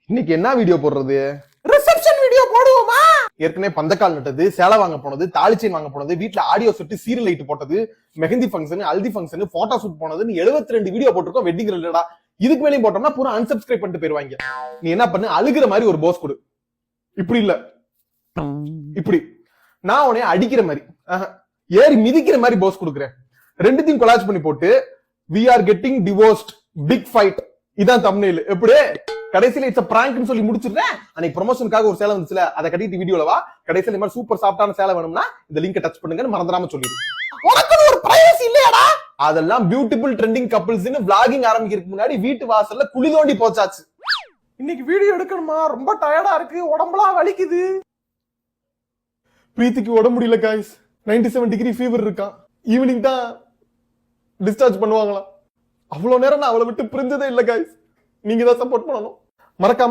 இன்னைக்கு என்ன வீடியோ போடுறது? ரிசப்ஷன் வீடியோ போடுவோமா? ஏற்கனவே பந்தக்கால் நட்டது, சேலை வாங்க போனது, தாலி செயின் வாங்க போனது, வீட்டுல ஆடியோ செட்டு, சீரியல் லைட் போட்டது, mehndi function, haldi function, photo shoot போனதுன்னு 72 வீடியோ போட்டிருக்கோம். வெட்டிங் ரிலேட்டடா. இதுக்கு மேலேயும் போட்டோம்னா பூரா அன்சப்ஸ்கிரைப் பண்ணிட்டு போயிருவாங்க. நீ என்ன பண்ணு, அழுகிற மாதிரி ஒரு போஸ் கொடு. இப்படி இல்ல, இப்படி நான் உன்னைய அடிக்கிற மாதிரி ஏறி மிதிக்கிற மாதிரி போஸ் கொடுக்குறேன். ரெண்டுத்தையும் கொலாஜ் பண்ணி போட்டு we are getting divorced big fight இதான் தம்ப்நெயில். எப்படி கடைசியில இட்ஸ் பிராங்க்னு சொல்லி முடிச்சிடுறேன். அன்னைக்கு ப்ரொமோஷனுக்காக ஒரு சேலை வந்துச்சுல, அதை கட்டிட்டு வீடியோல வா. கடைசியில இந்த மாதிரி சூப்பர் சாஃப்டான சேலை வேணும்னா இந்த லிங்கை டச் பண்ணுங்கன்னு மறந்துடாம சொல்லிடு. உனக்கு ஒரு பிரைவசி இல்லையாடா? அதெல்லாம் பியூட்டிஃபுல் ட்ரெண்டிங் கப்பிள்ஸ்னு vlogging ஆரம்பிக்கிறதுக்கு முன்னாடி வீட்டு வாசல்ல குழி தோண்டி போச்சாச்சு. இன்னைக்கு வீடியோ எடுக்கணுமா? ரொம்ப டயர்டா இருக்கு, உடம்புலாம் வலிக்குது. பிரீத்திக்கு உடம்பு முடியல காய்ஸ். 97 டிகிரி ஃபீவர் இருக்கான். ஈவினிங் தான் டிஸ்சார்ஜ் பண்ணுவாங்களாம். அவ்வளவு நேரம் நான் அவளை விட்டு பிரிஞ்சதே இல்ல காய்ஸ். நீங்க தான் சப்போர்ட் பண்ணணும். மறக்காம